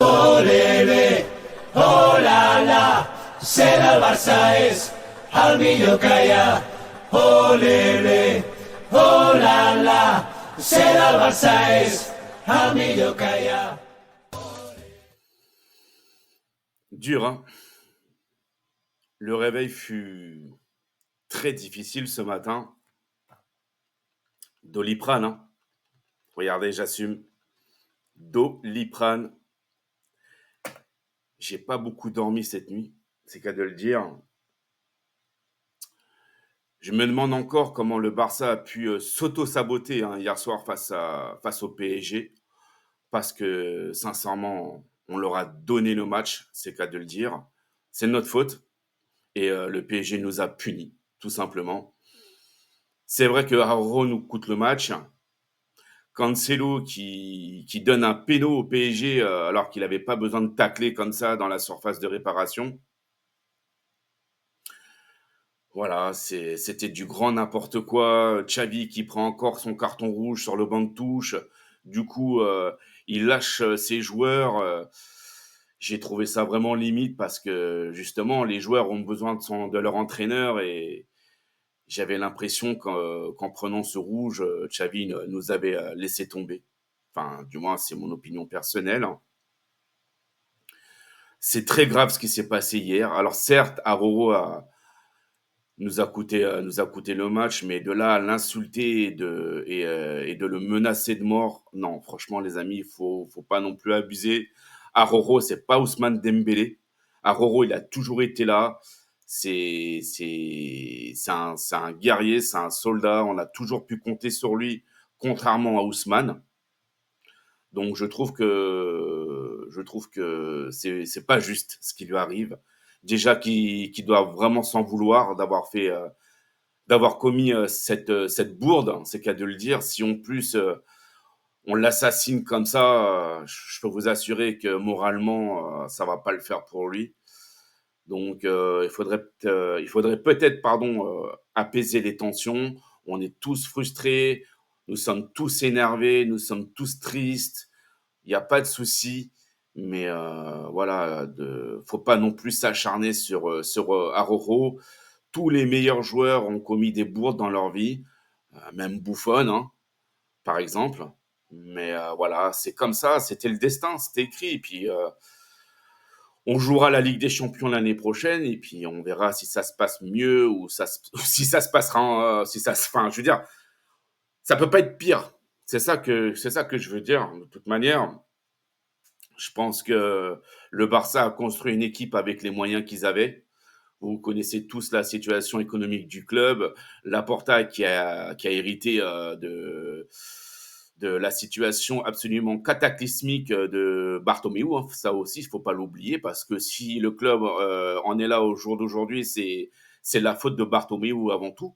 Olele, oh la la, ser el Barça és el millor que hi ha. Olele, oh la la, ser el Barça és el millor que hi ha. Dur, hein? Le réveil fut très difficile ce matin. Doliprane, hein? Regardez, j'assume. Doliprane. J'ai pas beaucoup dormi cette nuit, c'est qu'à de le dire. Je me demande encore comment le Barça a pu s'auto-saboter hein, hier soir face au PSG, parce que sincèrement, on leur a donné le match, c'est qu'à de le dire. C'est de notre faute et le PSG nous a punis, tout simplement. C'est vrai que Araujo nous coûte le match. Cancelo qui donne un péno au PSG alors qu'il n'avait pas besoin de tacler comme ça dans la surface de réparation. Voilà, c'était du grand n'importe quoi. Xavi qui prend encore son carton rouge sur le banc de touche. Du coup, il lâche ses joueurs. J'ai trouvé ça vraiment limite parce que justement, les joueurs ont besoin de leur entraîneur et j'avais l'impression qu'en prenant ce rouge, Xavi nous avait laissé tomber. Enfin, du moins, c'est mon opinion personnelle. C'est très grave ce qui s'est passé hier. Alors certes, Aroro nous a coûté le match, mais de là à l'insulter et de le menacer de mort, non, franchement, les amis, faut pas non plus abuser. Aroro, c'est pas Ousmane Dembélé. Aroro, il a toujours été là. C'est un guerrier, c'est un soldat. On a toujours pu compter sur lui, contrairement à Ousmane. Donc je trouve que c'est pas juste ce qui lui arrive. Déjà qu'il doit vraiment s'en vouloir d'avoir commis cette bourde, hein, c'est qu'à de le dire. Si en plus on l'assassine comme ça, je peux vous assurer que moralement ça va pas le faire pour lui. Donc il faudrait peut-être pardon apaiser les tensions. On est tous frustrés, nous sommes tous énervés, nous sommes tous tristes. Il n'y a pas de souci, mais voilà, faut pas non plus s'acharner sur Araujo. Tous les meilleurs joueurs ont commis des bourdes dans leur vie, même Buffon, hein, par exemple. Mais voilà, c'est comme ça, c'était le destin, c'était écrit. Et puis on jouera la Ligue des Champions l'année prochaine, et puis on verra si ça se passe mieux ou si ça se passera, enfin, je veux dire, ça peut pas être pire. C'est ça que je veux dire. De toute manière, je pense que le Barça a construit une équipe avec les moyens qu'ils avaient. Vous connaissez tous la situation économique du club. Laporta qui a hérité de la situation absolument cataclysmique de Bartomeu. Hein. Ça aussi, il ne faut pas l'oublier parce que si le club en est là au jour d'aujourd'hui, c'est la faute de Bartomeu avant tout.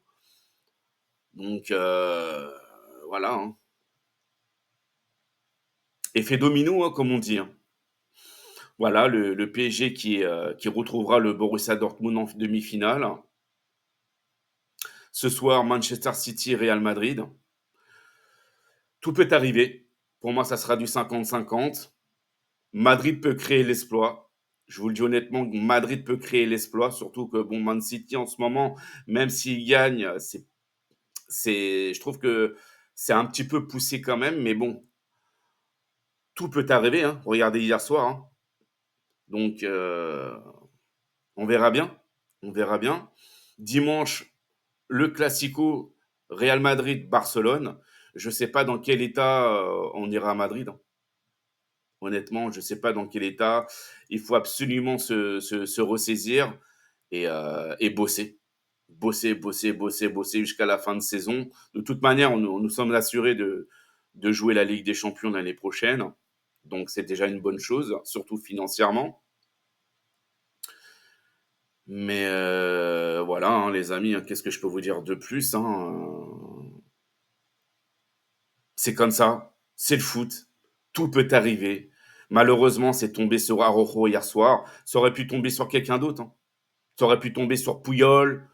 Donc voilà. Hein. Effet domino, hein, comme on dit. Hein. Voilà, le PSG qui retrouvera le Borussia Dortmund en demi-finale. Ce soir, Manchester City, Real Madrid. Tout peut arriver. Pour moi, ça sera du 50-50. Madrid peut créer l'exploit. Je vous le dis honnêtement, Madrid peut créer l'exploit, surtout que bon, Man City en ce moment, même s'il gagne, je trouve que c'est un petit peu poussé quand même, mais bon, tout peut arriver. Hein. Regardez hier soir. Hein. Donc, on verra bien. On verra bien. Dimanche, le Classico Real Madrid-Barcelone. Je ne sais pas dans quel état on ira à Madrid. Hein. Honnêtement, je ne sais pas dans quel état. Il faut absolument se ressaisir et bosser. Bosser jusqu'à la fin de saison. De toute manière, nous sommes assurés de jouer la Ligue des Champions l'année prochaine. Donc, c'est déjà une bonne chose, surtout financièrement. Mais voilà, hein, les amis, hein, qu'est-ce que je peux vous dire de plus hein, c'est comme ça, c'est le foot, tout peut arriver. Malheureusement, c'est tombé sur Araujo hier soir. Ça aurait pu tomber sur quelqu'un d'autre. Hein. Ça aurait pu tomber sur Puyol,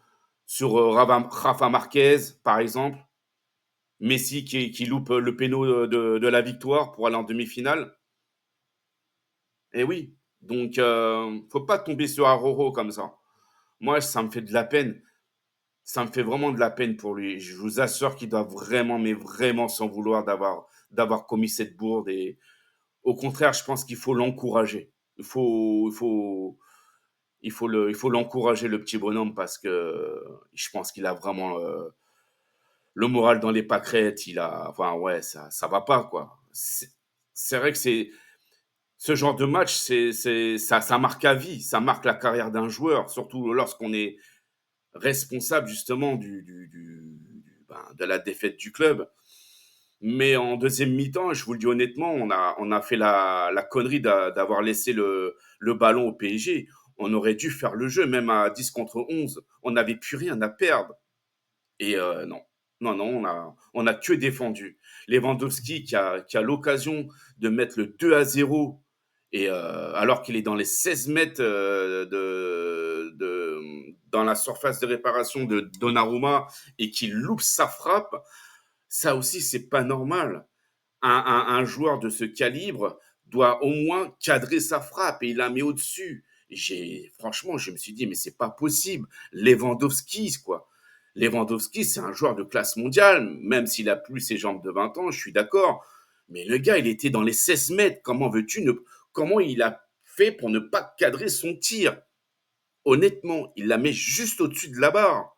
sur Rafa Marquez, par exemple. Messi qui loupe le péno de la victoire pour aller en demi-finale. Et oui. Donc, faut pas tomber sur Aroro comme ça. Moi, ça me fait de la peine. Ça me fait vraiment de la peine pour lui. Je vous assure qu'il doit vraiment, mais vraiment s'en vouloir d'avoir commis cette bourde. Et au contraire, je pense qu'il faut l'encourager. Il faut, il faut, il faut l'encourager, le petit bonhomme, parce que je pense qu'il a vraiment le moral dans les pâquerettes. Enfin, ouais, ça va pas, quoi. C'est vrai que ce genre de match, ça marque à vie. Ça marque la carrière d'un joueur, surtout lorsqu'on est responsable, justement, de la défaite du club. Mais en deuxième mi-temps, je vous le dis honnêtement, on a fait la connerie d'avoir laissé le ballon au PSG. On aurait dû faire le jeu, même à 10 contre 11. On n'avait plus rien à perdre. Et non, non, non, on a que défendu. Lewandowski qui a l'occasion de mettre le 2-0, et alors qu'il est dans les 16 mètres dans la surface de réparation de Donnarumma, et qu'il loupe sa frappe, ça aussi, c'est pas normal. Un joueur de ce calibre doit au moins cadrer sa frappe, et il la met au-dessus. Franchement, je me suis dit, mais c'est pas possible. Lewandowski, quoi. Lewandowski, c'est un joueur de classe mondiale, même s'il a plus ses jambes de 20 ans, je suis d'accord. Mais le gars, il était dans les 16 mètres. Comment il a fait pour ne pas cadrer son tir? Honnêtement, il la met juste au-dessus de la barre.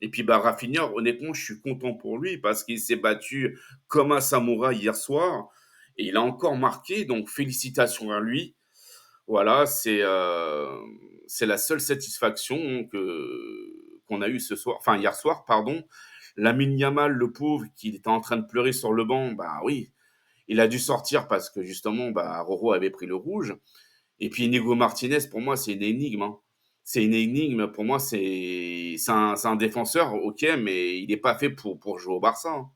Et puis, bah, Rafinha, honnêtement, je suis content pour lui parce qu'il s'est battu comme un samouraï hier soir. Et il a encore marqué, donc félicitations à lui. Voilà, c'est la seule satisfaction qu'on a eue ce soir, enfin hier soir, pardon. Lamine Yamal, le pauvre, qui était en train de pleurer sur le banc, bah oui, il a dû sortir parce que justement, bah, Roro avait pris le rouge. Et puis Inigo Martinez, pour moi, c'est une énigme, hein. C'est une énigme. Pour moi, c'est un défenseur, ok, mais il n'est pas fait pour jouer au Barça, hein.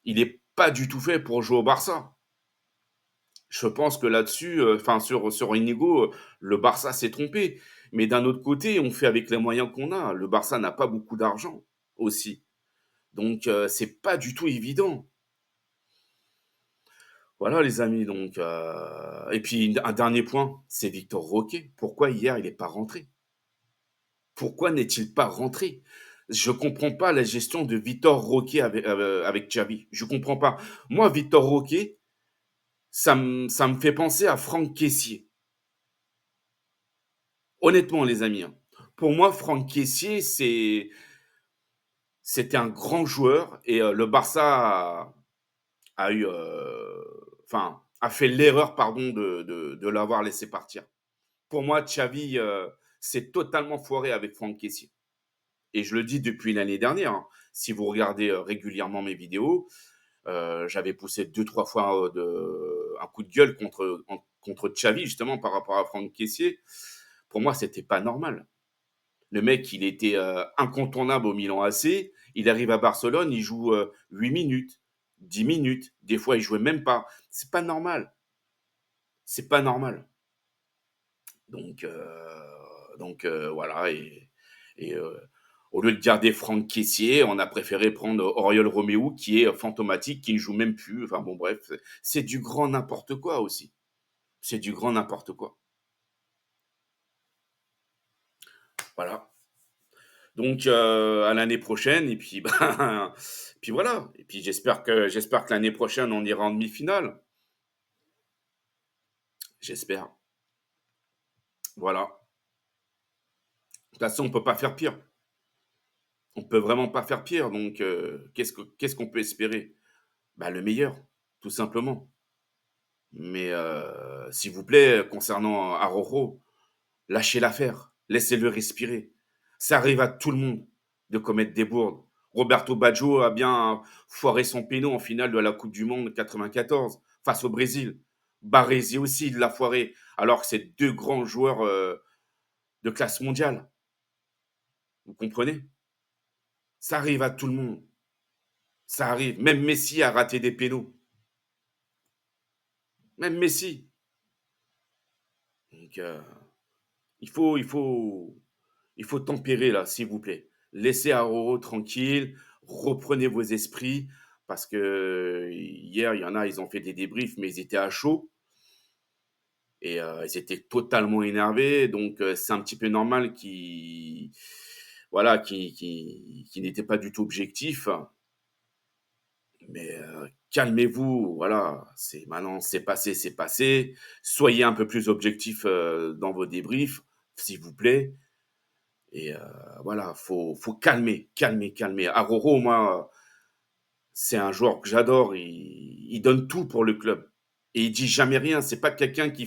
Il n'est pas du tout fait pour jouer au Barça. Je pense que là-dessus, enfin sur Inigo, le Barça s'est trompé. Mais d'un autre côté, on fait avec les moyens qu'on a. Le Barça n'a pas beaucoup d'argent aussi. Donc, c'est pas du tout évident. Voilà, les amis. Donc, et puis, un dernier point, c'est Victor Roquet. Pourquoi hier, il n'est pas rentré? Pourquoi n'est-il pas rentré? Je comprends pas la gestion de Victor Roquet avec Xavi. Je comprends pas. Moi, Victor Roquet, ça me fait penser à Franck Kessié. Honnêtement, les amis, hein. Pour moi, Franck Kessié, c'était un grand joueur, et le Barça a eu, enfin, a fait l'erreur, pardon, de l'avoir laissé partir. Pour moi, Xavi s'est totalement foiré avec Franck Kessié. Et je le dis depuis l'année dernière, hein. Si vous regardez régulièrement mes vidéos, j'avais poussé deux, trois fois un coup de gueule contre Xavi, justement, par rapport à Franck Kessié. Pour moi, c'était pas normal. Le mec, il était incontournable au Milan AC. Il arrive à Barcelone, il joue 8 minutes, 10 minutes. Des fois, il jouait même pas. C'est pas normal. C'est pas normal. Donc, voilà. Et au lieu de garder Franck Kessié, on a préféré prendre Oriol Roméo, qui est fantomatique, qui ne joue même plus. Enfin bon, bref, c'est du grand n'importe quoi aussi. C'est du grand n'importe quoi. Voilà. Donc, à l'année prochaine, et puis, ben, puis voilà. Et puis, j'espère que l'année prochaine, on ira en demi-finale. J'espère. Voilà. De toute façon, on peut pas faire pire. On peut vraiment pas faire pire. Donc, qu'est-ce qu'on peut espérer? Bah, le meilleur, tout simplement. Mais, s'il vous plaît, concernant Araujo, lâchez l'affaire. Laissez-le respirer. Ça arrive à tout le monde de commettre des bourdes. Roberto Baggio a bien foiré son péno en finale de la Coupe du Monde 94 face au Brésil. Baresi aussi, il l'a foiré, alors que c'est deux grands joueurs de classe mondiale. Vous comprenez? Ça arrive à tout le monde. Ça arrive. Même Messi a raté des pénaux. Même Messi. Donc, il faut tempérer là, s'il vous plaît. Laissez Aroro tranquille, reprenez vos esprits, parce que hier, il y en a, ils ont fait des débriefs, mais ils étaient à chaud. et ils étaient totalement énervés. Donc, c'est un petit peu normal voilà, qui n'étaient pas du tout objectifs. Mais calmez-vous, voilà, c'est maintenant, c'est passé, c'est passé. Soyez un peu plus objectif dans vos débriefs, s'il vous plaît. Et voilà, faut calmer, calmer, calmer. Aroro, moi, c'est un joueur que j'adore. Il donne tout pour le club. Et il dit jamais rien. C'est pas quelqu'un qui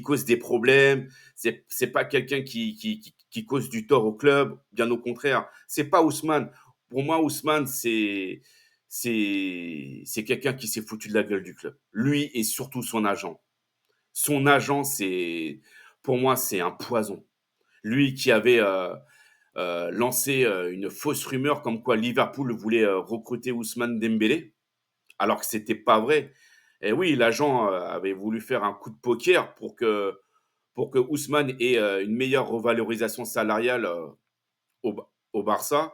cause des problèmes. C'est pas quelqu'un qui cause du tort au club. Bien au contraire. C'est pas Ousmane. Pour moi, Ousmane, c'est quelqu'un qui s'est foutu de la gueule du club. Lui et surtout son agent. Son agent, pour moi, c'est un poison. Lui qui avait lancé une fausse rumeur comme quoi Liverpool voulait recruter Ousmane Dembélé, alors que c'était pas vrai. Et oui, l'agent avait voulu faire un coup de poker pour que Ousmane ait une meilleure revalorisation salariale au Barça.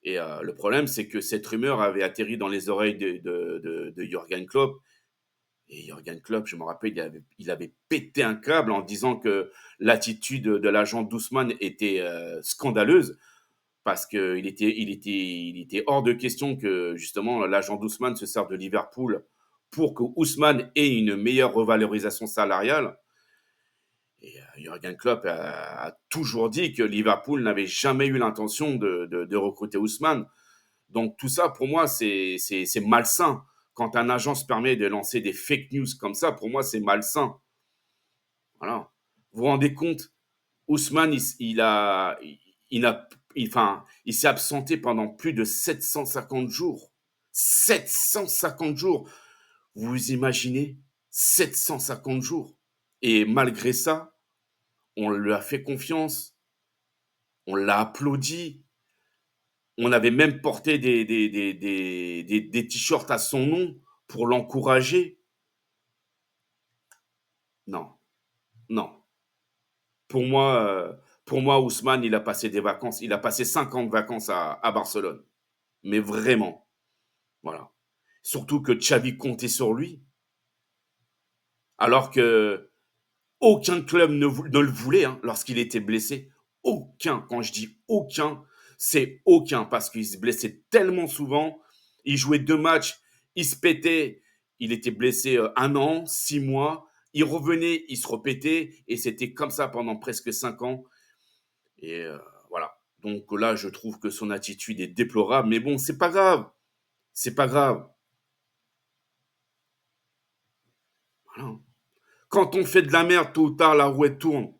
Et le problème, c'est que cette rumeur avait atterri dans les oreilles de Jürgen Klopp. Et Jürgen Klopp, je me rappelle, il avait pété un câble en disant que l'attitude de l'agent d'Ousmane était scandaleuse parce il était hors de question que justement l'agent d'Ousmane se serve de Liverpool pour que Ousmane ait une meilleure revalorisation salariale. Et Jürgen Klopp a toujours dit que Liverpool n'avait jamais eu l'intention de recruter Ousmane. Donc tout ça, pour moi, c'est malsain. Quand un agent se permet de lancer des fake news comme ça, pour moi, c'est malsain. Voilà. Vous vous rendez compte, Ousmane, il s'est absenté pendant plus de 750 jours. 750 jours. Vous imaginez 750 jours. Et malgré ça, on lui a fait confiance. On l'a applaudi. On avait même porté des t-shirts à son nom pour l'encourager. Non, non. Pour moi, Ousmane, il a passé des vacances. Il a passé 5 ans de vacances à Barcelone. Mais vraiment. Voilà. Surtout que Xavi comptait sur lui, alors que aucun club ne le voulait hein, lorsqu'il était blessé. Aucun. Quand je dis aucun, c'est aucun parce qu'il se blessait tellement souvent. Il jouait 2 matchs, il se pétait. Il était blessé 1 an, 6 mois. Il revenait, il se repétait et c'était comme ça pendant presque 5 ans. Et voilà. Donc là, je trouve que son attitude est déplorable. Mais bon, c'est pas grave. C'est pas grave. Voilà. Quand on fait de la merde, tôt ou tard, la roue tourne.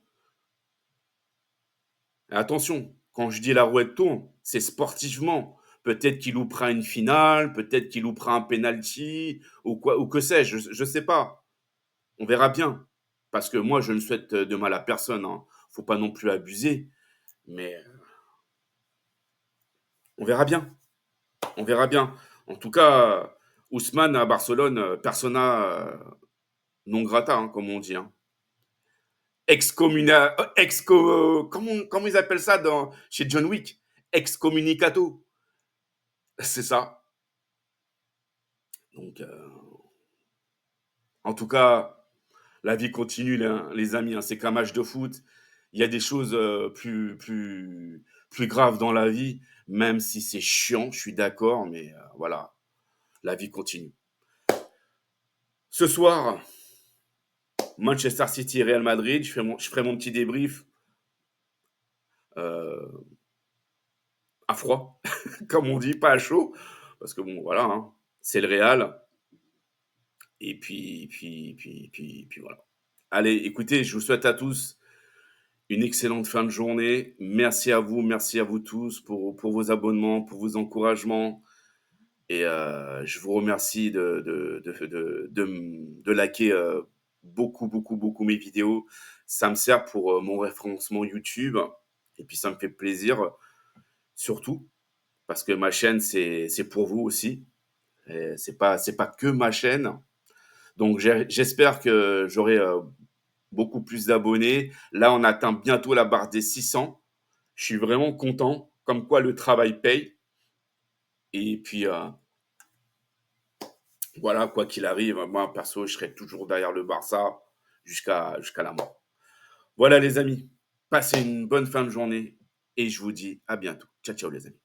Et attention, quand je dis la roue tourne, c'est sportivement. Peut-être qu'il loupera une finale, peut-être qu'il loupera un penalty, ou quoi, ou que sais-je, je sais pas. On verra bien. Parce que moi, je ne souhaite de mal à personne. Hein. Faut pas non plus abuser. Mais on verra bien. On verra bien. En tout cas, Ousmane à Barcelone, persona non grata, hein, comme on dit. Hein. Comment ils appellent ça chez John Wick? Excommunicato. C'est ça. Donc, en tout cas, la vie continue, les amis. Hein. C'est qu'un match de foot. Il y a des choses plus graves dans la vie, même si c'est chiant, je suis d'accord, mais voilà, la vie continue. Ce soir, Manchester City, Real Madrid, je ferai mon petit débrief euh, à froid, comme on dit, pas à chaud, parce que bon, voilà, hein, c'est le Real. Et puis voilà. Allez, écoutez, je vous souhaite à tous une excellente fin de journée. Merci à vous tous pour vos abonnements, pour vos encouragements. Et je vous remercie de liker beaucoup mes vidéos. Ça me sert pour mon référencement YouTube. Et puis ça me fait plaisir, surtout, parce que ma chaîne, c'est pour vous aussi. C'est pas que ma chaîne. Donc j'espère que j'aurai beaucoup plus d'abonnés. Là, on atteint bientôt la barre des 600. Je suis vraiment content, comme quoi le travail paye. Et puis voilà, quoi qu'il arrive, moi perso, je serai toujours derrière le Barça. jusqu'à la mort. Voilà les amis, passez une bonne fin de journée et je vous dis à bientôt. Ciao, ciao les amis.